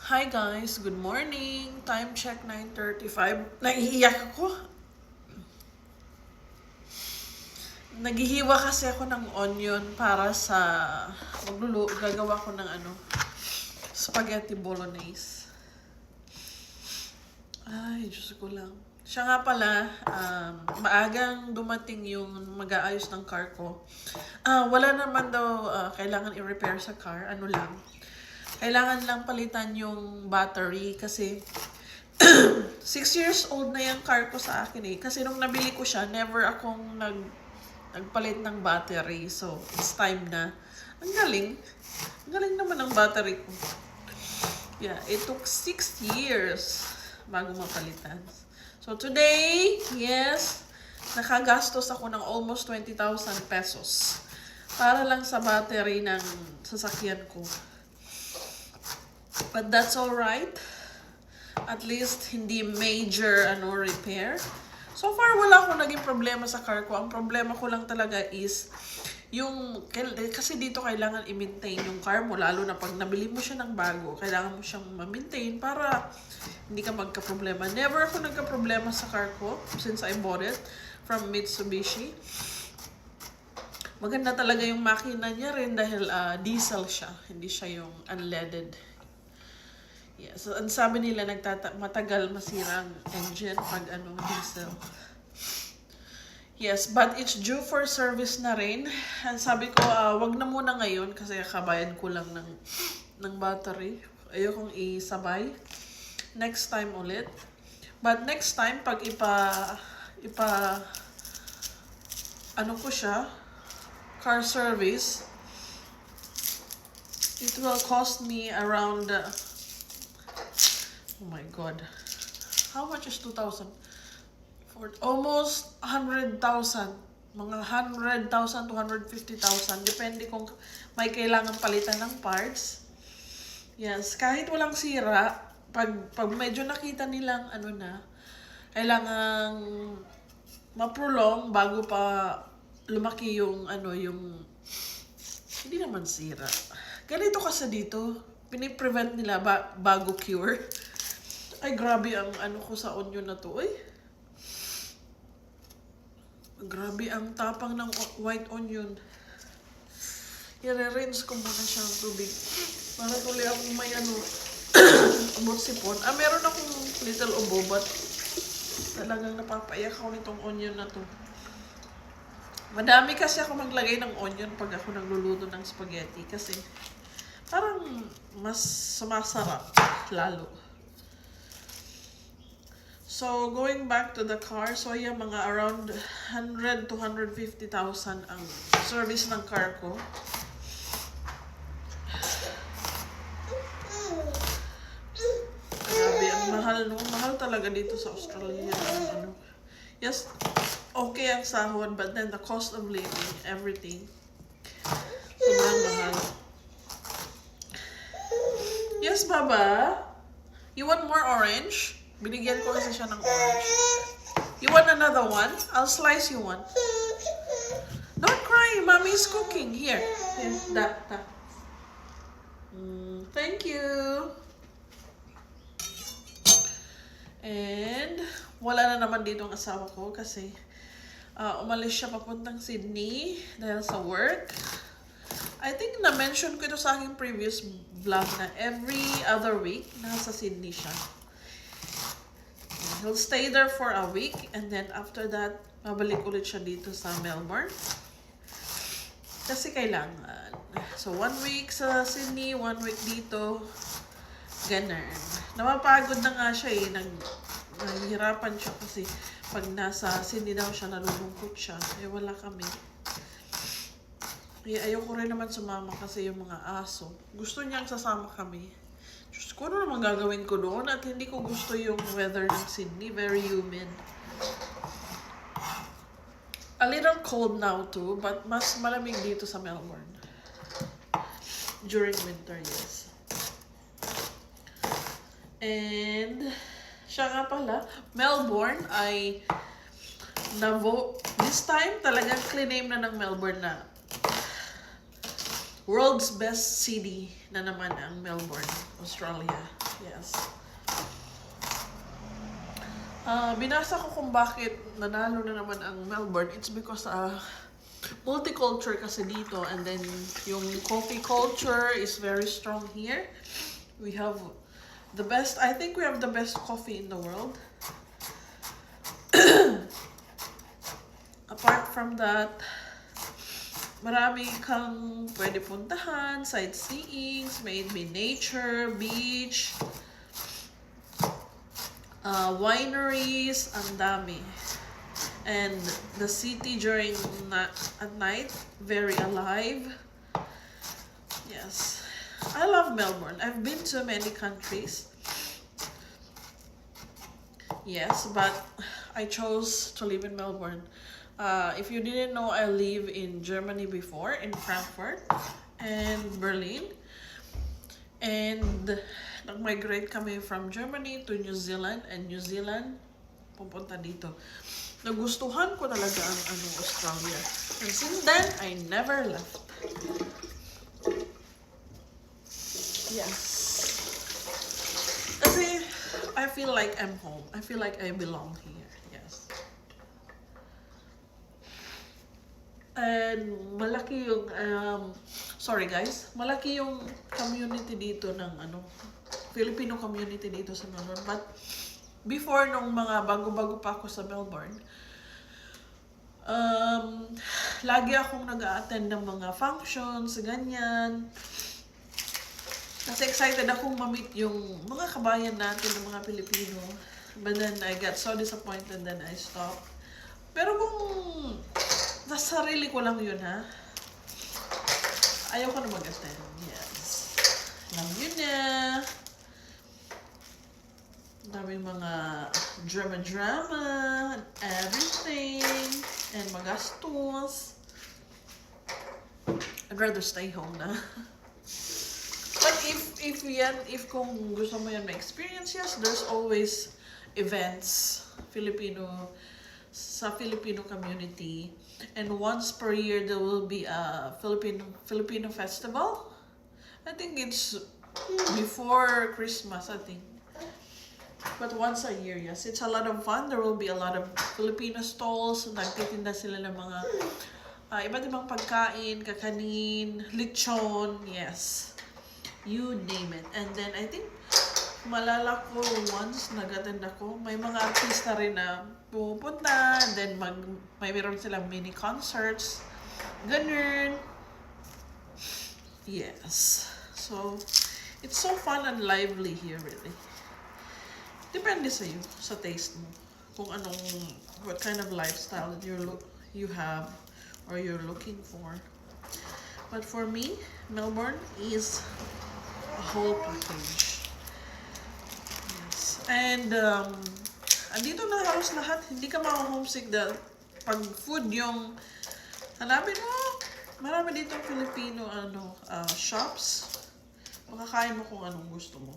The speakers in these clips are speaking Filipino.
Hi guys, good morning. Time check 9:35. Naiiyak ako. Naghihiwa kasi ako ng onion para sa gagawa ko ng spaghetti bolognese. Ay, Diyos ko lang. Siya nga pala, maagang dumating yung mag-aayos ng car ko. Wala naman daw kailangan i-repair sa car. Ano lang. Kailangan lang palitan yung battery kasi 6 years old na yung car ko sa akin eh. Kasi nung nabili ko siya, never akong nagpalit ng battery. So, it's time na. Ang galing. Ang galing naman ng battery ko. Yeah, it took 6 years bago mapalitan. So, today, yes, nakagastos ako ng almost 20,000 pesos para lang sa battery ng sasakyan ko. But that's alright. At least, hindi major repair. So far, wala akong naging problema sa car ko. Ang problema ko lang talaga is, kasi dito kailangan i-maintain yung car mo, lalo na pag nabili mo siya ng bago, kailangan mo siyang ma-maintain para hindi ka magka-problema. Never ako nagka-problema sa car ko since I bought it from Mitsubishi. Maganda talaga yung makina niya rin dahil diesel siya, hindi siya yung unleaded. Yeah, so ang sabi nila matagal masira ang engine pag diesel. Yes, but it's due for service na rin. Ang sabi ko, wag na muna ngayon kasi kabayad ko lang ng battery. Ayokong isabay. Next time ulit. But next time, pag ko siya, car service, it will cost me around oh my God. How much is 2,000? For almost 100,000. Mga 100,000 to 150,000. Depende kung may kailangan palitan ng parts. Yes, kahit walang sira, pag medyo nakita nilang kailangan ma-prolong bago pa lumaki yung hindi naman sira. Ganito kasi dito, piniprevent nila bago cure. Ay, grabe ang ko sa onion na to. Ay, grabe ang tapang ng white onion. I-rinse ko muna siya ng tubig. Para tuloy akong may umot sipon. Meron akong little ubo, but talagang napapaiyak ako nitong onion na to. Madami kasi ako maglagay ng onion pag ako nagluluto ng spaghetti. Kasi parang mas sumasarap lalo. So, going back to the car, so yeah, mga around 100 to 150,000 ang service ng car ko. Grabe, ang mahal, no? Mahal talaga dito sa Australia. Yes, okay ang sahod, but then the cost of living, everything, sobrang mahal. Yes, Baba? You want more orange? Binigyan ko kasi siya ng orange. You want another one? I'll slice you one. Don't cry, Mommy's cooking. Here. That. Thank you. And wala na naman dito ang asawa ko kasi umalis siya papuntang Sydney dahil sa work. I think na-mention ko ito sa aking previous vlog na every other week nasa Sydney siya. He'll stay there for a week and then after that, mabalik ulit siya dito sa Melbourne. Kasi kailangan. So, 1 week sa Sydney, 1 week dito. Ganun. Napapagod na nga siya eh. Naghihirapan siya kasi pag nasa Sydney daw siya, nalulungkot siya. Wala kami. Ayoko rin naman sumama kasi yung mga aso. Gusto niyang sasama kami. Diyos ko, ano naman gagawin ko doon? At hindi ko gusto yung weather ng Sydney. Very humid. A little cold now too, but mas malamig dito sa Melbourne. During winter, yes. And, siya nga pala, Melbourne ay this time talagang claim na ng Melbourne na world's best city na naman ang Melbourne, Australia. Yes. Binasa ko kung bakit nanalo na naman ang Melbourne. It's because multicultural kasi dito, and then yung coffee culture is very strong here. We have the best, I think we have the best coffee in the world. Apart from that, marami kang pwede puntahan, sightseeing, may it be nature, beach, wineries, ang dami. And the city during at night, very alive. Yes. I love Melbourne. I've been to many countries. Yes, but I chose to live in Melbourne. If you didn't know, I live in Germany before, in Frankfurt and Berlin. And nag-migrate kami from Germany to New Zealand, and New Zealand, pupunta dito. Nagustuhan ko talaga ang Australia. And since then, I never left. Yes. Kasi, I feel like I'm home. I feel like I belong here. Yes. And malaki yung, sorry guys, malaki yung community dito ng Filipino community dito sa Melbourne. But, before nung mga bago-bago pa ako sa Melbourne, lagi akong nag-a-attend ng mga functions, ganyan. Kasi excited akong ma-meet yung mga kabayan natin, ng mga Pilipino. But then I got so disappointed, then I stopped. Pero kung sa sarili ko lang yun, ha? Ayaw ko na mag-attend. Yes. Lang yun na. Daming mga drama, everything, and magastos. I'd rather stay home na. But if kung gusto mo yan ma-experience, yes, there's always events, sa Filipino community. And once per year, there will be a Filipino festival. I think it's before Christmas, I think. But once a year, yes. It's a lot of fun. There will be a lot of Filipino stalls. Nagtitinda sila ng mga iba't ibang pagkain, kakanin, lechon, yes. You name it. And then, I think, malala ko once nag-attend ako, may mga artista rin na pupunta, and then mayroon silang mini concerts. Ganun. Yes. So, it's so fun and lively here, really. Depende sa iyo, sa taste mo. Kung what kind of lifestyle that you have or you're looking for. But for me, Melbourne is a whole package. Yes. And andito na halos lahat. Hindi ka ma-homesick dahil pag food yung hanapin mo, marami ditong Filipino shops. Makakain mo kung anong gusto mo.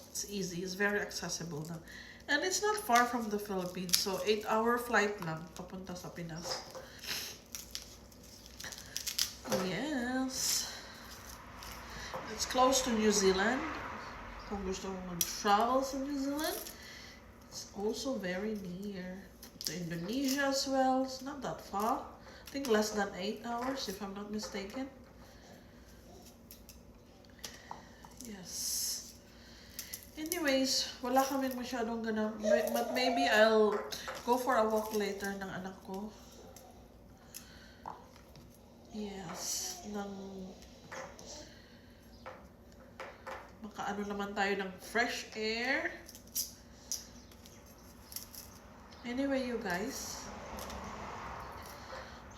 It's easy. It's very accessible na. And it's not far from the Philippines. So, 8-hour flight lang papunta sa Pinas. Yes. It's close to New Zealand. Kung gusto mo mag-travel sa New Zealand, it's also very near. To Indonesia as well. It's not that far. I think less than 8 hours, if I'm not mistaken. Yes. Anyways, wala kaming masyadong ganap. But maybe I'll go for a walk later ng anak ko. Yes. Makaano naman tayo ng fresh air. Anyway, you guys.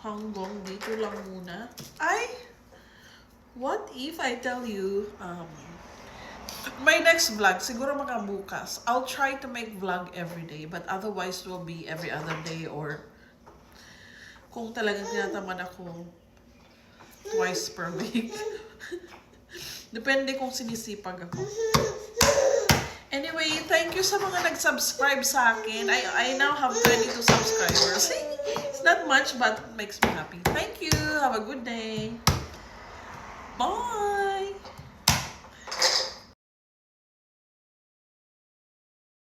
Hanggang dito lang muna. What if I tell you, my next vlog, siguro mga bukas, I'll try to make vlog every day, but otherwise it will be every other day, or kung talagang tinatamad ako, twice per week. Depende kung sinisipag ako. Anyway, thank you sa mga nag-subscribe sa akin. I now have 22 subscribers. It's not much, but it makes me happy. Thank you. Have a good day. Bye!